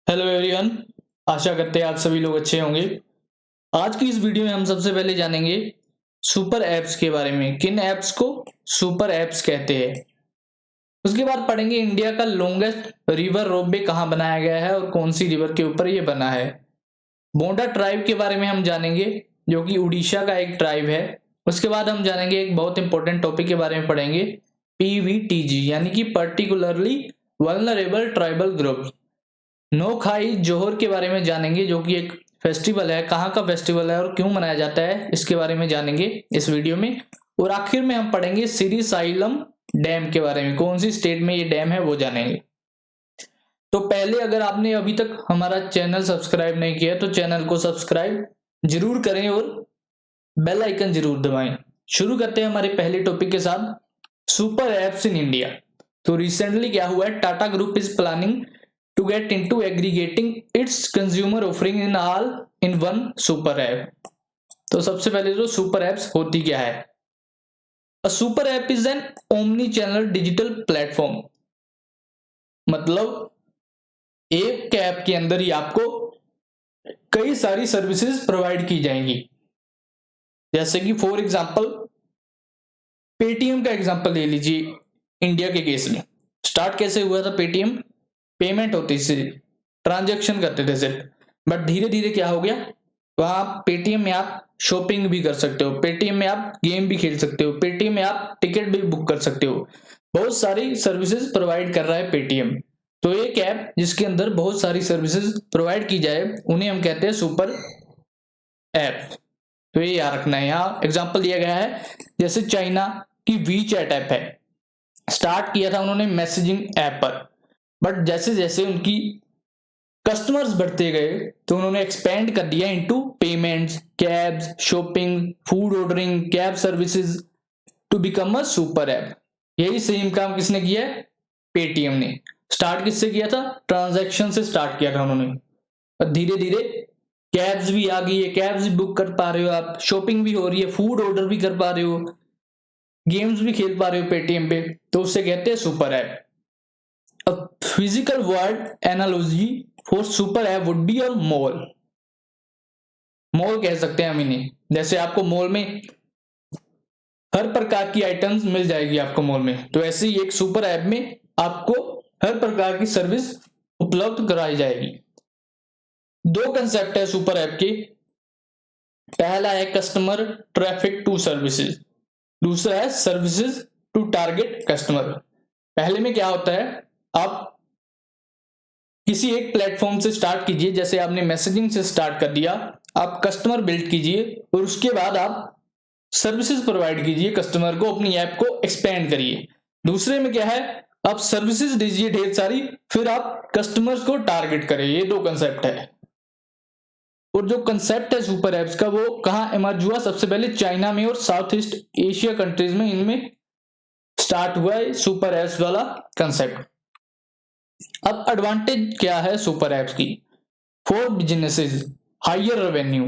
Hello everyone. आशा करते हैं आप सभी लोग अच्छे होंगे। आज की इस वीडियो में हम सबसे पहले जानेंगे सुपर ऐप्स के बारे में, किन ऐप्स को सुपर ऐप्स कहते हैं। उसके बाद पढ़ेंगे इंडिया का लॉन्गेस्ट रिवर रोपवे कहाँ बनाया गया है और कौन सी रिवर के ऊपर ये बना है। बोंडा ट्राइब के बारे में हम जानेंगे, जो कि उड़ीसा का एक ट्राइब है। उसके बाद हम जानेंगे एक बहुत इंपॉर्टेंट टॉपिक के बारे में पढ़ेंगे, पीवीटीजी यानी कि पर्टिकुलरली वल्नरेबल ट्राइबल ग्रुप। नोखाई जोहर के बारे में जानेंगे, जो कि एक फेस्टिवल है, कहाँ का फेस्टिवल है और क्यों मनाया जाता है, इसके बारे में जानेंगे इस वीडियो में। और आखिर में हम पढ़ेंगे श्रीशैलम डैम के बारे में, कौन सी स्टेट में ये डैम है वो जानेंगे। तो पहले अगर आपने अभी तक हमारा चैनल सब्सक्राइब नहीं किया तो चैनल को सब्सक्राइब जरूर करें और बेल आइकन जरूर दबाएं। शुरू करते हैं हमारे पहले टॉपिक के साथ, सुपर एप्स इन इंडिया। तो रिसेंटली क्या हुआ है, Tata group is planning to get into aggregating its consumer offering in one super app। तो सबसे पहले तो सुपर एप्स होती क्या है। A super app is an omni channel digital platform। मतलब एक ऐप के अंदर ही आपको कई सारी सर्विसेज प्रोवाइड की जाएंगी। जैसे कि फॉर एग्जांपल पेटीएम का एग्जांपल ले लीजिए। इंडिया के केस में स्टार्ट कैसे हुआ था, पेटीएम पेमेंट होती थी, ट्रांजैक्शन करते थे सिर्फ, बट धीरे धीरे क्या हो गया, वहां पेटीएम में आप शॉपिंग भी कर सकते हो, पेटीएम में आप गेम भी खेल सकते हो, पेटीएम में आप टिकट भी बुक कर सकते हो। बहुत सारी सर्विसेज प्रोवाइड कर रहा है पेटीएम। तो एक ऐप जिसके अंदर बहुत सारी सर्विसेज प्रोवाइड की जाए उन्हें हम कहते हैं सुपर ऐप। तो ये याद रखना है। यहाँ एग्जाम्पल दिया गया है, जैसे चाइना की वी चैट ऐप है, स्टार्ट किया था उन्होंने मैसेजिंग ऐप पर, बट जैसे जैसे उनकी कस्टमर्स बढ़ते गए तो उन्होंने एक्सपेंड कर दिया into payments, cabs, shopping, food ordering, cab services to become a super app. यही सेम काम किसने किया है, पेटीएम ने। स्टार्ट किससे किया था, ट्रांजैक्शन से स्टार्ट किया था उन्होंने, और धीरे धीरे कैब्स भी आ गई है, कैब्स भी बुक कर पा रहे हो आप, शॉपिंग भी हो रही है, फूड ऑर्डर भी कर पा रहे हो, गेम्स भी खेल पा रहे हो पेटीएम पे, तो उससे कहते हैं super app. A physical word analogy for super app would be a mall। Mall कह सकते हैं हम इन्हें। जैसे आपको मॉल में हर प्रकार की आइटम्स मिल जाएगी आपको मॉल में, तो ऐसे ही एक सुपर ऐप में आपको हर प्रकार की सर्विस उपलब्ध कराई जाएगी। दो कंसेप्ट है सुपर ऐप के, पहला है कस्टमर ट्रैफिक टू सर्विसेज, दूसरा है सर्विसेज टू टारगेट कस्टमर। पहले में क्या होता है, आप किसी एक प्लेटफॉर्म से स्टार्ट कीजिए, जैसे आपने मैसेजिंग से स्टार्ट कर दिया, आप कस्टमर बिल्ड कीजिए और उसके बाद आप सर्विसेज प्रोवाइड कीजिए कस्टमर को, अपनी ऐप को एक्सपेंड करिए। दूसरे में क्या है, आप सर्विसेज दीजिए ढेर सारी, फिर आप कस्टमर्स को टारगेट करें। ये दो कंसेप्ट है। और जो कंसेप्ट है सुपर ऐप्स का वो कहाँ इमर्ज हुआ, सबसे पहले चाइना में और साउथ ईस्ट एशिया कंट्रीज में, इनमें स्टार्ट हुआ है सुपर ऐप्स वाला कंसेप्ट। अब एडवांटेज क्या है सुपर ऐप्स की, for businesses higher revenue.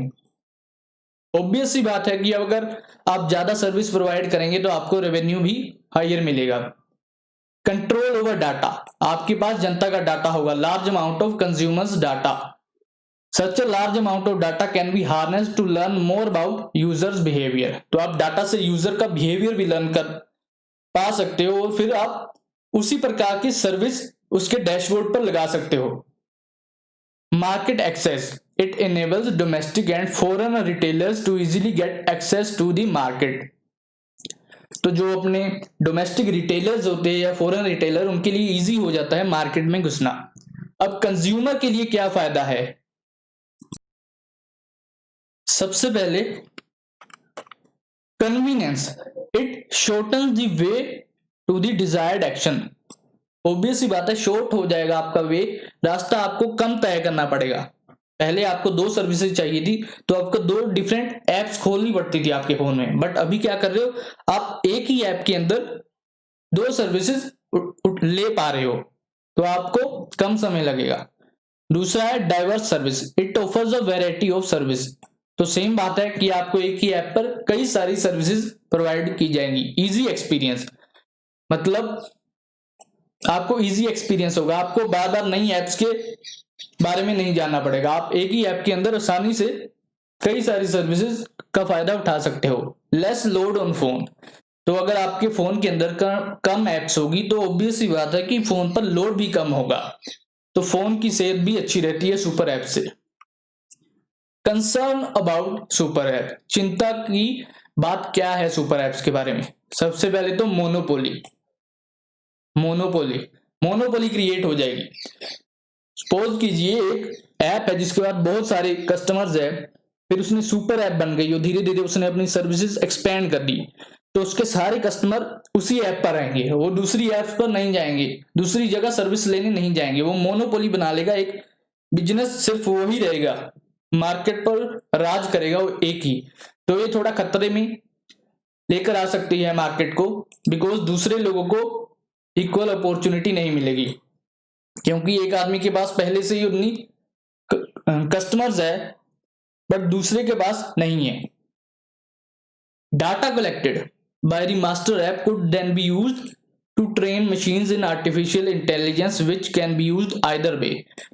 Obvious सी बात है कि अगर आप ज्यादा सर्विस प्रोवाइड करेंगे तो आपको रेवेन्यू भी हायर मिलेगा। कंट्रोल ओवर डाटा, आपके पास जनता का डाटा होगा, large amount of consumers data. Such a large amount of data can be harnessed to learn more about users behaviour. तो आप डाटा से यूजर का बिहेवियर भी लर्न कर पा सकते हो और फिर आप उसी प्रकार की सर्विस उसके डैशबोर्ड पर लगा सकते हो। Market access, it enables domestic and foreign retailers to easily get access to the market। तो जो अपने डोमेस्टिक रिटेलर्स होते हैं या फॉरेन रिटेलर, उनके लिए इजी हो जाता है मार्केट में घुसना। अब कंज्यूमर के लिए क्या फायदा है, सबसे पहले convenience, it shortens the way to the desired action. Obvious सी बात है, शॉर्ट हो जाएगा आपका वे, रास्ता आपको कम तय करना पड़ेगा। पहले आपको दो सर्विसेज चाहिए थी तो आपको दो डिफरेंट एप्स खोलनी पड़ती थी आपके फोन में, बट अभी क्या कर रहे हो, आप एक ही ऐप के अंदर दो सर्विसेज ले पा रहे हो, तो आपको कम समय लगेगा। दूसरा है diverse service, it offers a variety of service. तो सेम बात है कि आपको एक ही ऐप पर कई सारी सर्विसेज प्रोवाइड की जाएंगी। इजी एक्सपीरियंस, मतलब आपको इजी एक्सपीरियंस होगा, आपको बार बार नई एप्स के बारे में नहीं जानना पड़ेगा। आप एक ही ऐप के अंदर आसानी से कई सारी सर्विसेज का फायदा उठा सकते हो। लेस लोड ऑन फोन, तो अगर आपके फोन के अंदर कम एप्स होगी तो ऑब्वियस सी बात है कि फोन पर लोड भी कम होगा, तो फोन की सेहत भी अच्छी रहती है सुपर ऐप से। कंसर्न अबाउट सुपर ऐप, चिंता की बात क्या है सुपर ऐप्स के बारे में? सबसे पहले तो मोनोपोली क्रिएट हो जाएगी। सपोज कीजिए एक ऐप है जिसके बाद बहुत सारे कस्टमर्स है, फिर उसने सुपर ऐप बन गई और धीरे धीरे उसने अपनी सर्विसेज एक्सपेंड कर दी, तो उसके सारे कस्टमर उसी ऐप पर आएंगे, वो दूसरी ऐप पर नहीं जाएंगे, दूसरी जगह सर्विस लेने नहीं जाएंगे। वो मोनोपोली बना लेगा, एक बिजनेस सिर्फ वो ही रहेगा, मार्केट पर राज करेगा वो एक ही। तो ये थोड़ा खतरे में लेकर आ सकती है मार्केट को, बिकॉज दूसरे लोगों को इक्वल अपॉर्चुनिटी नहीं मिलेगी, क्योंकि एक आदमी के पास पहले से ही उतनी कस्टमर्स है बट दूसरे के पास नहीं है। Data collected by the master app could then be used to train machines in artificial intelligence which can be used either way.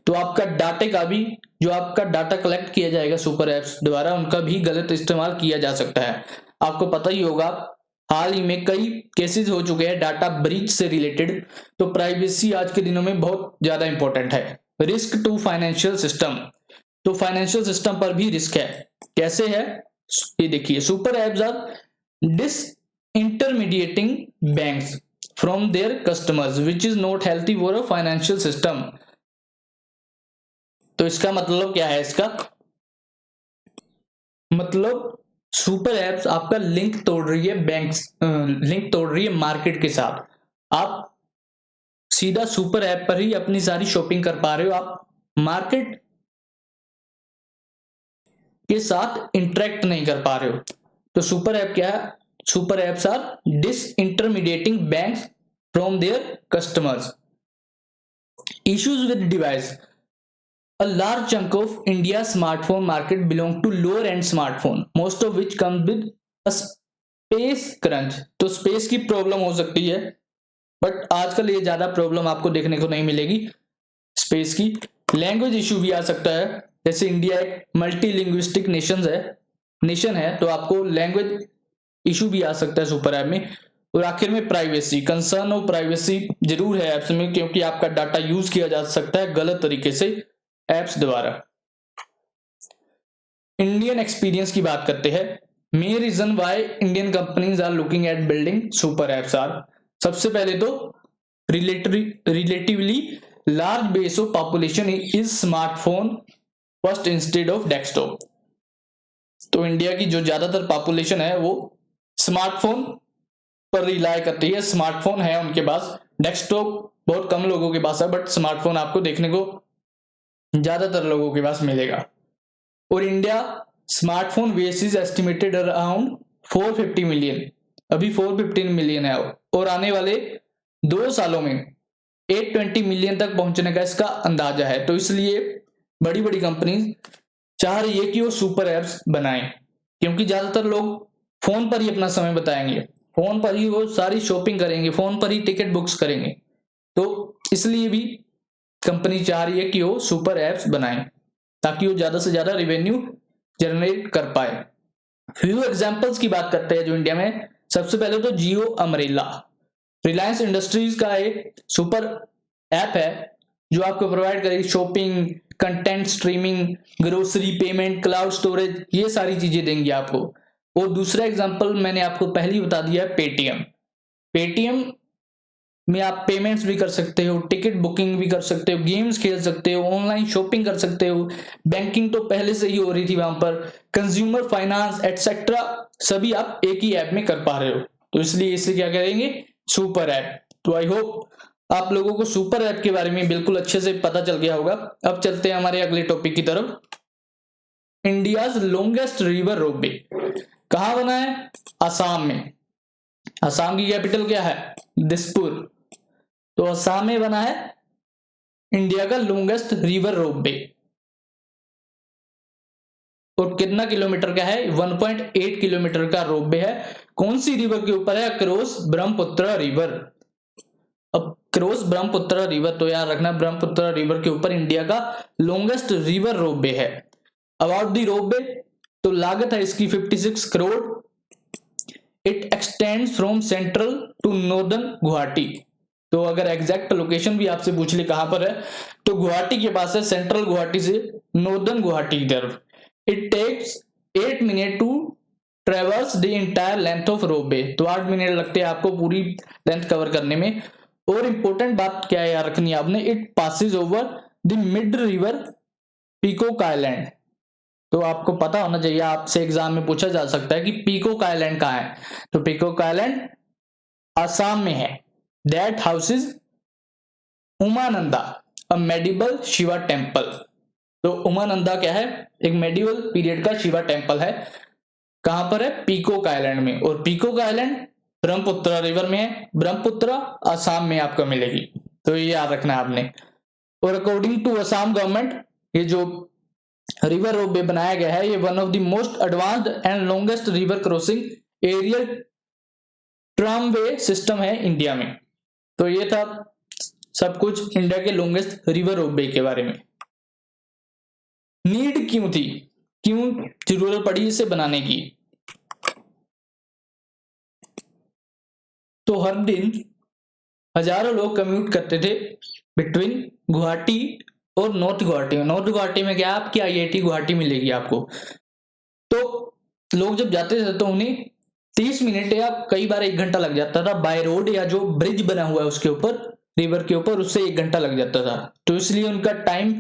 तो आपका डाटा का भी, जो आपका डाटा कलेक्ट किया जाएगा सुपर ऐप्स द्वारा, उनका भी गलत इस्तेमाल किया जा सकता है। आपको पता ही होगा हाल ही में कई केसेस हो चुके हैं डाटा ब्रीच से रिलेटेड, तो प्राइवेसी आज के दिनों में बहुत ज्यादा इंपॉर्टेंट है। रिस्क टू फाइनेंशियल सिस्टम, तो फाइनेंशियल सिस्टम पर भी रिस्क है। कैसे है ये देखिए, super apps are disintermediating banks from their customers which is not healthy for a financial system. तो इसका मतलब क्या है? इसका मतलब सुपर एप्स आपका लिंक तोड़ रही है लिंक तोड़ रही है मार्केट के साथ। आप सीधा सुपर ऐप पर ही अपनी सारी शॉपिंग कर पा रहे हो, आप मार्केट के साथ इंटरेक्ट नहीं कर पा रहे हो। तो सुपर ऐप क्या है? Super apps are disintermediating banks from their customers. Issues with device, a large chunk of India's smartphone market belong to lower end smartphone, most of which come with a space crunch। तो space की problem हो सकती है, but आजकल ये ज्यादा problem आपको देखने को नहीं मिलेगी स्पेस की। लैंग्वेज इशू भी आ सकता है, जैसे इंडिया एक मल्टीलिंग्विस्टिक नेशन है, तो आपको लैंग्वेज इशू भी आ सकता है सुपर ऐप में। और आखिर में प्राइवेसी, कंसर्न ऑफ प्राइवेसी जरूर है ऐप्स में, क्योंकि आपका डाटा यूज किया जा सकता है गलत तरीके से एप्स द्वारा। इंडियन एक्सपीरियंस की बात करते हैं। Main reason why Indian companies are looking at building super apps are, सबसे पहले तो relatively large base of population is smartphone first instead of desktop. तो इंडिया की जो ज्यादातर पॉपुलेशन है वो स्मार्टफोन पर रिलाय करती है, स्मार्टफोन है उनके पास, डेस्कटॉप बहुत कम लोगों के पास है, बट स्मार्टफोन आपको देखने को ज्यादातर लोगों के पास मिलेगा। और India smartphone base is estimated around 450 million, अभी 415 मिलियन है, और आने वाले 2 सालों में 820 मिलियन तक पहुंचने का इसका अंदाजा है। तो इसलिए बड़ी बड़ी कंपनी चाह रही है कि वो सुपर एप्स बनाएं, क्योंकि ज्यादातर लोग फोन पर ही अपना समय बताएंगे, फोन पर ही वो सारी शॉपिंग करेंगे, फोन पर ही टिकट बुक्स करेंगे। तो इसलिए भी कंपनी चाह रही है कि वो सुपर एप्स बनाएं ताकि वो ज्यादा से ज्यादा रेवेन्यू जनरेट कर पाए। फ्यू एग्जांपल्स की बात करते हैं जो इंडिया में। सबसे पहले तो जियो अमरेला, रिलायंस इंडस्ट्रीज का एक सुपर ऐप है जो आपको प्रोवाइड करेगी shopping, content streaming, grocery payment, cloud storage, ये सारी चीजें देंगी आपको। और दूसरा एग्जांपल मैंने आपको पहले ही बता दिया है, पेटीएम में आप पेमेंट्स भी कर सकते हो, टिकट बुकिंग भी कर सकते हो, गेम्स खेल सकते हो, ऑनलाइन शॉपिंग कर सकते हो, बैंकिंग तो पहले से ही हो रही थी वहां पर, कंज्यूमर फाइनेंस एटसेट्रा सभी आप एक ही ऐप में कर पा रहे हो। तो इसलिए इसे क्या करेंगे? Super app. तो आई होप आप लोगों को सुपर ऐप के बारे में बिल्कुल अच्छे से पता चल गया होगा। अब चलते हैं हमारे अगले टॉपिक की तरफ। इंडियाज लॉन्गेस्ट रिवर रोपवे कहां बना है? असम में। असम की कैपिटल क्या है? दिसपुर। तो असम में बना है इंडिया का लॉन्गेस्ट रिवर रोपवे। और कितना किलोमीटर का है? 1.8 किलोमीटर का रोपवे है। कौन सी रिवर के ऊपर है? Across Brahmaputra river. अब क्रॉस ब्रह्मपुत्र रिवर। तो याद रखना ब्रह्मपुत्र रिवर के ऊपर इंडिया का लॉन्गेस्ट रिवर रोपवे है। अबाउट द रोपवे, तो लागत है इसकी 56 crore. It extends from central to northern Guwahati. तो अगर एग्जैक्ट लोकेशन भी आपसे पूछ ले कहां पर है, तो गुवाहाटी के पास है, सेंट्रल गुवाहाटी से नॉर्दर्न गुवाहाटी की तरफ। It takes 8 minute to traverse the entire length of ropeway. तो 8 मिनट लगते हैं आपको पूरी लेंथ कवर करने में। और इंपॉर्टेंट बात क्या है याद रखनी है आपने, it passes over the mid river peacock island. तो आपको पता होना चाहिए, आपसे एग्जाम में पूछा जा सकता है कि पीकॉक आइलैंड कहाँ है। तो पीकॉक आइलैंड असम में है। That houses Umananda, a medieval Shiva temple. तो उमानंदा क्या है, एक मेडिवल पीरियड का शिवा टेम्पल है। कहां पर है, पीकॉक आइलैंड में। और पीकॉक आइलैंड ब्रह्मपुत्र रिवर में है। ब्रह्मपुत्र असम में आपको मिलेगी, तो ये याद रखना है आपने। और अकॉर्डिंग टू असम गवर्नमेंट, ये जो रिवर रोपवे बनाया गया है, ये one of the most advanced and longest river crossing aerial tramway system है इंडिया में। तो ये था सब कुछ इंडिया के लॉन्गेस्ट रिवर रोपवे के बारे में। नीड क्यों थी, क्यों जरूरत पड़ी इसे बनाने की? तो हर दिन हजारों लोग कम्यूट करते थे बिटवीन गुवाहाटी और नॉर्थ गुवाहाटी में। नॉर्थ गुवाहाटी में क्या, आपकी IIT गुवाहाटी मिलेगी आपको। तो लोग जब जाते थे तो उन्हें 30 मिनट या कई बार 1 घंटा लग जाता था बाय रोड, या जो ब्रिज बना हुआ है उसके ऊपर, रिवर के ऊपर, उससे 1 घंटा लग जाता था। तो इसलिए उनका टाइम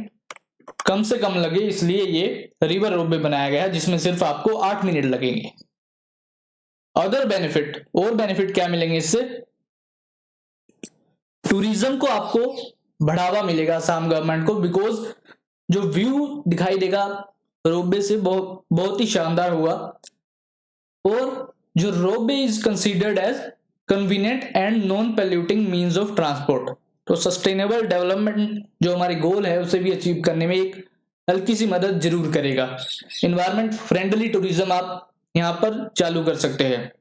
कम से कम लगे, इसलिए ये रिवर रोपवे बनाया गया है जिसमें सिर्फ आपको 8 मिनट लगेंगे। अदर बेनिफिट, और बेनिफिट क्या मिलेंगे इससे? टूरिज्म को आपको बढ़ावा मिलेगा असम गवर्नमेंट को, बिकॉज जो व्यू दिखाई देगा रोपवे से बहुत ही शानदार हुआ। और जो ropeway is considered as convenient and non polluting means of transport. तो सस्टेनेबल डेवलपमेंट जो हमारे गोल है उसे भी अचीव करने में एक हल्की सी मदद जरूर करेगा। इन्वायरमेंट फ्रेंडली टूरिज्म आप यहां पर चालू कर सकते हैं।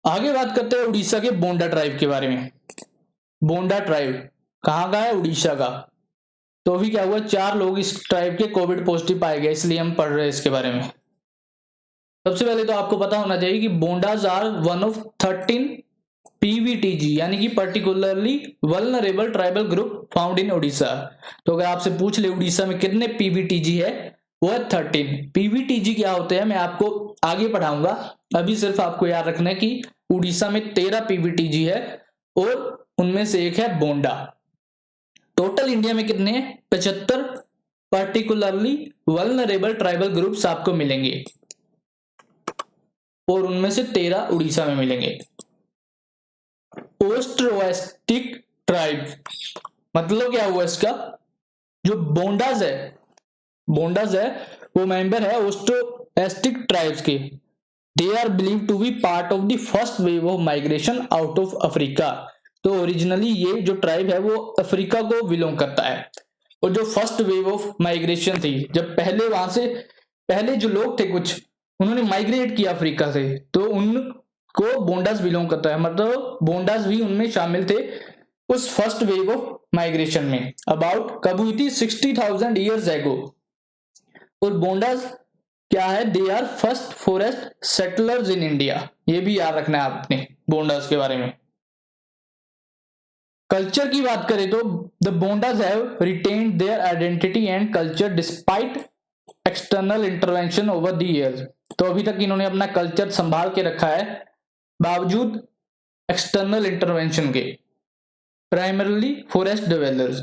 आगे बात करते हैं उड़ीसा के बोंडा ट्राइब के बारे में। बोंडा ट्राइब कहाँ का है, उड़ीसा का। तो अभी क्या हुआ, 4 लोग इस ट्राइब के कोविड पॉजिटिव पाए गए, इसलिए हम पढ़ रहे हैं इसके बारे में। सबसे पहले तो आपको पता होना चाहिए कि बोंडाज आर वन ऑफ 13 PVTG यानी कि particularly vulnerable tribal group found in Orissa. तो अगर आपसे पूछ ले उड़ीसा में कितने PVTG है, वो है 13। PVTG क्या होते हैं मैं आपको आगे पढ़ाऊंगा, अभी सिर्फ आपको याद रखना है कि उड़ीसा में 13 PVTG है और उनमें से एक है बोंडा। टोटल इंडिया में कितने हैं, 75 पर्टिकुलरली वल्नरेबल ट्राइबल ग्रुप्स आपको मिलेंगे और उनमें से 13 उड़ीसा में मिलेंगे। ओस्ट्रोएस्टिक ट्राइब मतलब क्या हुआ इसका, जो बोंडाज है वो मेंबर है ओस्ट्रोएस्टिक ट्राइब्स के। They are believe to be part of the first wave of migration out of Africa. तो ओरिजिनली ये जो ट्राइब है वो अफ्रीका को बिलोंग करता है। और जो फर्स्ट वेव ऑफ माइग्रेशन थी, जब पहले वहां से पहले जो लोग थे कुछ, उन्होंने माइग्रेट किया अफ्रीका से, तो उनको बोंडास बिलोंग करता है, मतलब बोंडास भी उनमें शामिल थे उस फर्स्ट वेव ऑफ माइग्रेशन में। अबाउट कब हुई थी, 60,000 ईयर्स एगो। और बोंडास क्या है, they are first forest settlers in India. ये भी याद रखना है आपने बोंडास के बारे में। कल्चर की बात करें तो the Bondas have retained their identity and culture despite external intervention over the years. तो अभी तक इन्होंने अपना कल्चर संभाल के रखा है बावजूद एक्सटर्नल इंटरवेंशन के। Primarily forest developers,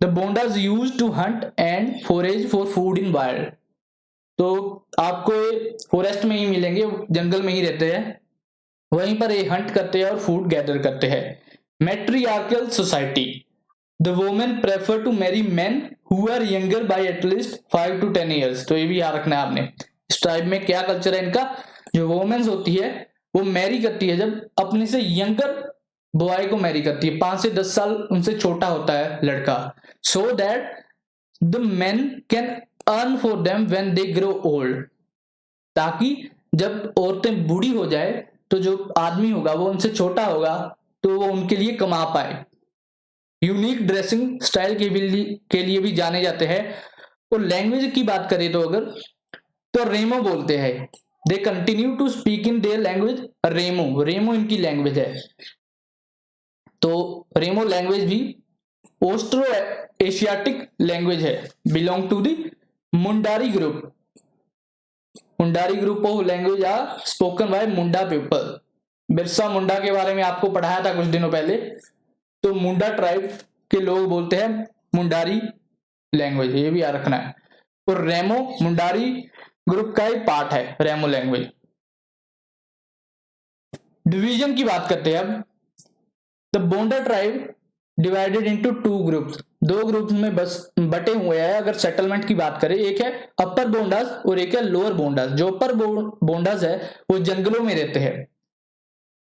the Bondas used to hunt and forage for food in wild. तो आपको फॉरेस्ट में ही मिलेंगे, जंगल में ही रहते हैं, वहीं पर ये हंट करते हैं और फूड गैदर करते हैं। Matriarchal society, the women prefer to marry men who are younger by at least 5 to 10 years. तो ये भी याद रखना है आपने। इस ट्राइब में क्या कल्चर है इनका, जो वोमेन्स होती है वो मैरी करती है जब अपने से यंगर बॉय को मैरी करती है, 5 से 10 साल उनसे छोटा होता है लड़का, so that the main can earn for them when they grow old. ताकि जब औरतें बूढ़ी हो जाए तो जो आदमी होगा वो उनसे छोटा होगा तो वो उनके लिए कमा पाए। यूनिक ड्रेसिंग स्टाइल के लिए भी जाने जाते हैं। और लैंग्वेज की बात करें तो अगर, तो रेमो बोलते हैं। They continue to speak in their language Remo, Remo इनकी लैंग्वेज है। तो रेमो लैंग्वेज भी ऑस्ट्रो एशियाटिक लैंग्वेज है, belong to the Mundari group. Mundari group of language are spoken by Munda people. Birsa Munda के बारे में आपको पढ़ाया था कुछ दिनों पहले। तो मुंडा ट्राइब के लोग बोलते हैं मुंडारी लैंग्वेज, ये भी याद रखना है। और रेमो मुंडारी ग्रुप का एक पार्ट है, रेमो लैंग्वेज। डिवीजन की बात करते हैं अब। The bonda tribe divided into 2 groups, 2 groups में बस बटे हुए हैं। अगर सेटलमेंट की बात करें, एक है अपर बोंडास और एक है लोअर बोंडास। जो अपर बोंडास है वो जंगलों में रहते हैं,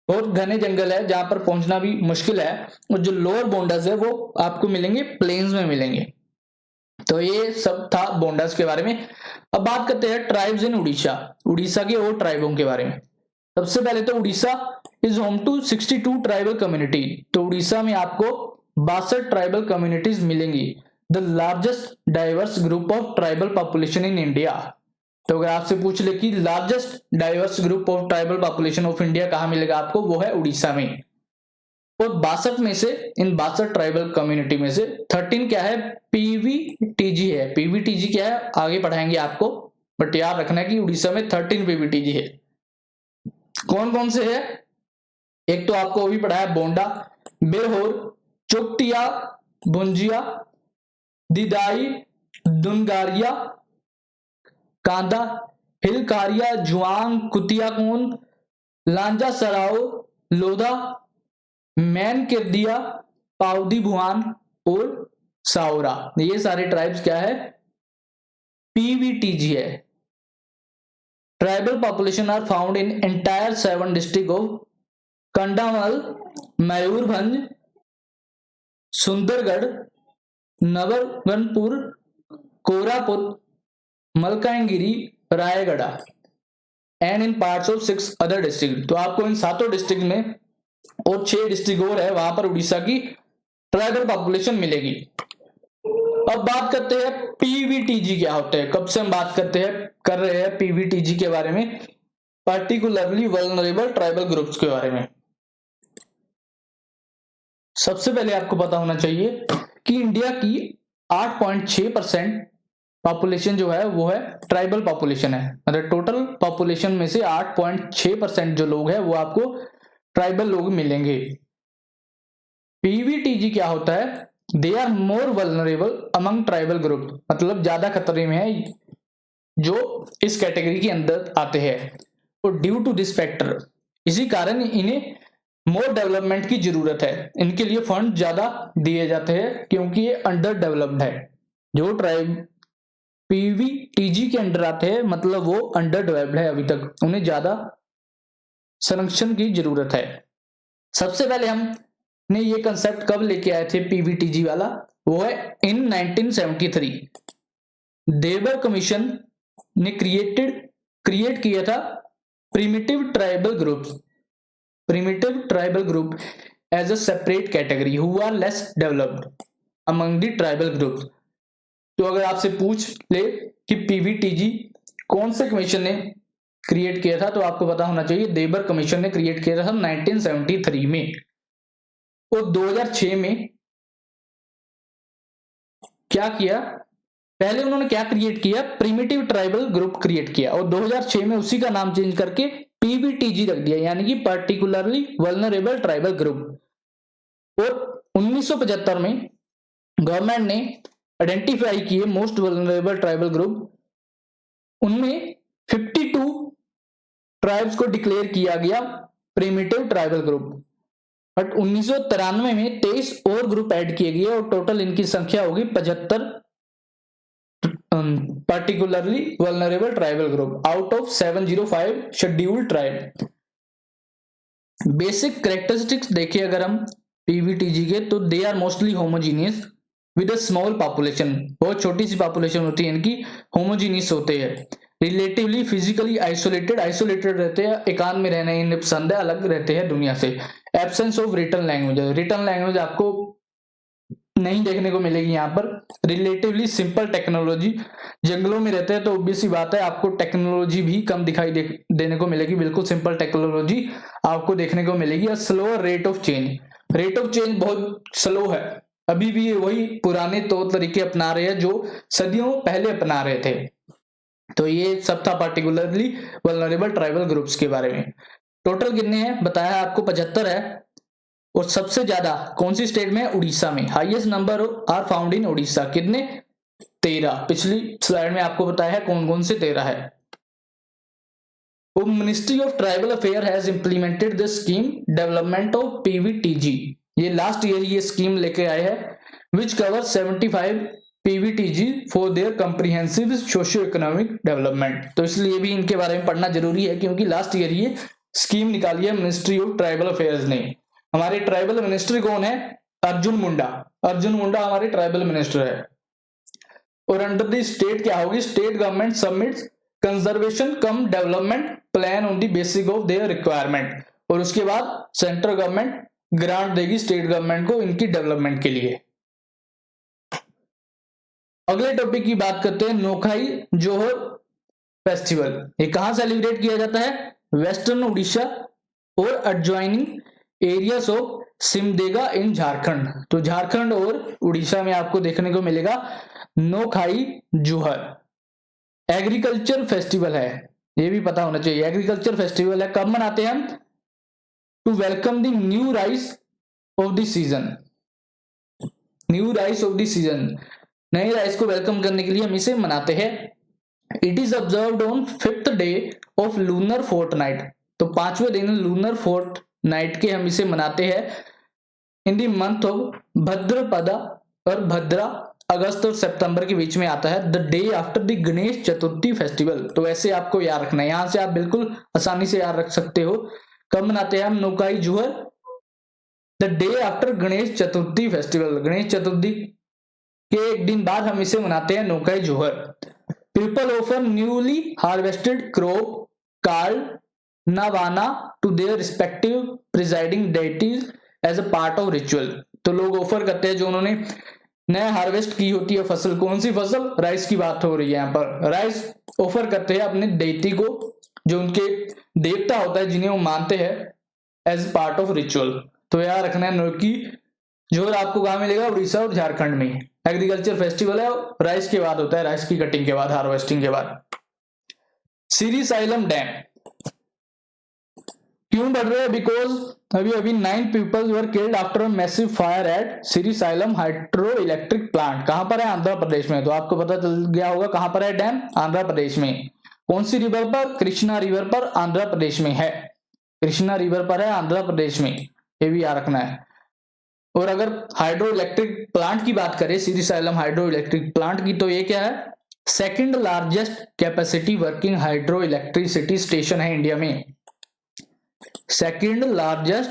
बहुत घने जंगल है जहां पर पहुंचना भी मुश्किल है। और जो लोअर बोंडास है वो आपको मिलेंगे प्लेन्स में मिलेंगे। तो ये सब था बोंडास के बारे में। अब बात करते हैं ट्राइब्स इन उड़ीसा, उड़ीसा के और ट्राइबों के बारे में। सबसे पहले तो Orissa is home to 62 tribal community. तो उड़ीसा में आपको 62 ट्राइबल कम्युनिटीज मिलेंगी। The largest diverse group of tribal population in India. तो अगर आपसे पूछ ले कि largest diverse group of tribal population of India कहां मिलेगा आपको, वो है उड़ीसा में। और 62 में से, इन 62 ट्राइबल कम्युनिटी में से 13 क्या है, पीवीटीजी है। पीवीटीजी क्या है आगे पढ़ाएंगे आपको, बट याद रखना है कि उड़ीसा में 13 पीवीटीजी है। कौन कौन से है, एक तो आपको अभी पढ़ा है बोंडा, बेहोर, चुकतिया, भुंजिया, दिदाई, दुनगारिया, कांदा, हिलकारिया, जुआंग, कुतियाकोन, लांजा सराओ, लोधा, मैन किरदिया, पाउदी भुआन और साउरा। ये सारे ट्राइब्स क्या है, पीवीटीजी है। Tribal population are found in entire 7 district of Kandhamal, Mayurbhanj, Sundargarh, Nabarangpur, Koraput, Malkangiri, Rayagada and in parts of 6 other district. तो आपको इन 7 डिस्ट्रिक्ट में और 6 डिस्ट्रिक्ट और है, वहां पर उड़ीसा की ट्राइबल पॉपुलेशन मिलेगी। अब बात करते हैं पीवीटीजी क्या होता है। कब से हम बात कर रहे हैं पीवीटीजी के बारे में, पर्टिकुलरली वल्नरेबल ट्राइबल ग्रुप्स के बारे में। सबसे पहले आपको पता होना चाहिए कि इंडिया की 8.6% पॉपुलेशन जो है वो है ट्राइबल पॉपुलेशन है। मतलब टोटल पॉपुलेशन में से 8.6% जो लोग हैं वो आपको ट्राइबल लोग मिलेंगे। पीवीटीजी क्या होता है, they are more vulnerable among tribal group, मतलब ज्यादा खतरे में है जो इस कैटेगरी के अंदर आते हैं। और ड्यू टू दिस फैक्टर, इसी कारण इन्हें मोर डेवलपमेंट की जरूरत है। इनके लिए फंड ज्यादा दिए जाते हैं क्योंकि ये अंडर डेवलप्ड है। जो ट्राइब पीवीटीजी के अंडर आते हैं मतलब वो अंडर डेवलप्ड है, अभी तक उन्हें ज्यादा संरक्षण की जरूरत है। सबसे पहले हमने ये कंसेप्ट कब लेके आए थे पीवीटीजी वाला, वो है इन 1973 देवर कमीशन ने क्रिएट किया था primitive tribal group as a separate category who are less developed among the tribal groups. तो अगर आपसे पूछ ले कि पीवीटीजी कौन से कमीशन ने क्रिएट किया था, तो आपको पता होना चाहिए देबर कमीशन ने क्रिएट किया था 1973 में। और 2006 में क्या किया, पहले उन्होंने क्या क्रिएट किया, प्रिमिटिव ट्राइबल ग्रुप क्रिएट किया और 2006 में उसी का नाम चेंज करके पीवीटीजी रख दिया, यानी कि पर्टिकुलरली वल्नरेबल ट्राइबल ग्रुप। और 1975 में गवर्नमेंट ने आइडेंटिफाई किए मोस्ट वल्नरेबल ट्राइबल ग्रुप, उनमें 52 ट्राइब्स को डिक्लेयर किया गया प्रिमिटिव ट्राइबल ग्रुप। बट 1993 में 23 और ग्रुप ऐड किए गए और टोटल इनकी संख्या होगी 75 particularly vulnerable tribal group out of 705 scheduled tribe. Basic characteristics देखिए अगर हम पीवीटीजी के, तो they are mostly homogeneous with a small population, बहुत छोटी सी पॉपुलेशन होती है इनकी, होमोजीनियस होते हैं। रिलेटिवली फिजिकली आइसोलेटेड रहते हैं, एकांत में रहना इन्हें पसंद है, अलग रहते हैं दुनिया से। एब्सेंस ऑफ रिटन लैंग्वेज आपको नहीं देखने को मिलेगी यहाँ पर। रिलेटिवली सिंपल टेक्नोलॉजी, जंगलों में रहते हैं तो ऑब्वियस सी बात है आपको टेक्नोलॉजी भी कम दिखाई देने को मिलेगी, बिल्कुल सिंपल टेक्नोलॉजी आपको देखने को मिलेगी। और स्लोअर रेट ऑफ चेंज बहुत स्लो है, अभी भी वही पुराने तौर तरीके अपना रहे हैं जो सदियों पहले अपना रहे थे। तो ये सब था पार्टिकुलरली वल्नरेबल ट्राइबल ग्रुप्स के बारे में। टोटल कितने हैं बताया आपको, 75 है। और सबसे ज्यादा कौन सी स्टेट में है, उड़ीसा में। Highest number are found in Orissa, कितने, 13। पिछली स्लाइड में आपको बताया है कौन कौन से 13 है। Ministry of tribal affair has implemented the scheme development of PVTG, ये लास्ट ईयर ये स्कीम लेके आए हैं, which cover 75 PVTG for their comprehensive socio economic development. तो इसलिए भी इनके बारे में पढ़ना जरूरी है क्योंकि लास्ट ईयर ये स्कीम निकाली है मिनिस्ट्री ऑफ ट्राइबल अफेयर्स ने। हमारे ट्राइबल मिनिस्टर कौन है, अर्जुन मुंडा हमारे ट्राइबल मिनिस्टर है। और अंडर द स्टेट क्या होगी, state government submits conservation come development plan on the basis of their requirement, और उसके बाद सेंट्रल गवर्नमेंट ग्रांट देगी स्टेट गवर्नमेंट को इनकी डेवलपमेंट के लिए। अगले टॉपिक की बात करते हैं, नोखाई जोहर फेस्टिवल। ये कहां सेलिब्रेट किया जाता है, वेस्टर्न उड़ीसा और एडजॉइनिंग एरियाज ऑफ सिमदेगा इन झारखंड। तो झारखंड और उड़ीसा में आपको देखने को मिलेगा नोखाई जोहर। एग्रीकल्चर फेस्टिवल है, ये भी पता होना चाहिए, एग्रीकल्चर फेस्टिवल है। कब मनाते हैं हम, to welcome the new rice of the season, नए राइस को वेलकम करने के लिए हम इसे मनाते हैं। It is observed on 5th day of lunar fortnight, तो 5वें दिन लूनर फोर्टनाइट के हम इसे मनाते हैं। इन द मंथ ऑफ भद्रपदा, और भद्रा अगस्त और सितंबर के बीच में आता है। The day after the Ganesh Chaturthi festival, तो ऐसे आपको याद रखना है, यहां से आप बिल्कुल आसानी से याद रख सकते हो। कब मनाते हैं हम Nuakhai Juhar, the day after Ganesh Chaturthi festival, Ganesh Chaturthi के एक दिन बाद हम इसे मनाते हैं Nuakhai Juhar. People offer newly harvested crop called Navana to their respective presiding deities as a part of ritual, तो लोग ऑफर करते हैं जो उन्होंने नया हार्वेस्ट की होती है फसल, कौन सी फसल, राइस की बात हो रही है यहाँ पर। राइस ऑफर करते हैं अपने देती को, जो उनके देवता होता है जिन्हें वो मानते हैं, एज पार्ट ऑफ रिचुअल। तो याद रखना है नोकी जोहर आपको कहां मिलेगा, उड़ीसा और झारखंड में। एग्रीकल्चर फेस्टिवल है, राइस के बाद होता है, राइस की कटिंग के बाद, हार्वेस्टिंग के बाद। श्रीसाइलम डैम क्यों बढ़ रहे हैं, बिकॉज अभी 9 people were killed after a massive fire at Srisailam hydro electric plant. कहां पर है, आंध्र प्रदेश में। तो आपको पता चल गया होगा कहां पर है डैम, आंध्र प्रदेश में। कौन सी रिवर पर, कृष्णा रिवर पर, आंध्र प्रदेश में है, कृष्णा रिवर पर है आंध्र प्रदेश में, ये भी याद रखना है। और अगर हाइड्रो इलेक्ट्रिक प्लांट की बात करें, श्रीसाइलम हाइड्रो इलेक्ट्रिक प्लांट की, तो ये क्या है, second largest capacity working hydro electricity station है इंडिया में। Second largest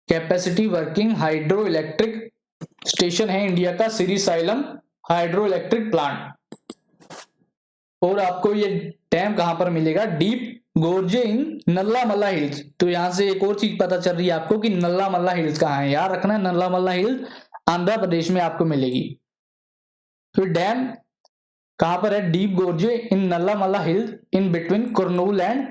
capacity working hydro electric station है इंडिया का श्रीसाइलम हाइड्रो इलेक्ट्रिक प्लांट। और आपको ये डैम कहां पर मिलेगा, deep gorge in Nallamala hills. तो यहां से एक और चीज पता चल रही है आपको कि नल्ला मल्ला हिल्स कहां है, याद रखना है, नल्ला मल्ला हिल्स आंध्र प्रदेश में आपको मिलेगी। तो डैम कहां पर है, deep gorge in Nallamala hills in between Kurnool and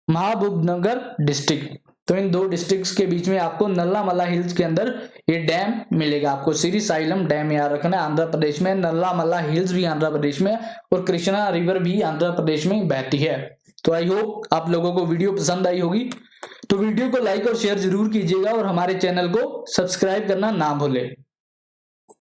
Mahbubnagar district. तो इन दो डिस्ट्रिक्ट्स के बीच में आपको नल्ला मल्ला हिल्स के अंदर ये डैम मिलेगा आपको। श्रीसाइलम डैम याद रखना है, आंध्र प्रदेश में। नल्ला मल्ला हिल्स भी आंध्र प्रदेश में, और कृष्णा रिवर भी आंध्र प्रदेश में बहती है। तो आई होप आप लोगों को वीडियो पसंद आई होगी, तो वीडियो को लाइक और शेयर जरूर कीजिएगा, और हमारे चैनल को सब्सक्राइब करना ना भूलें।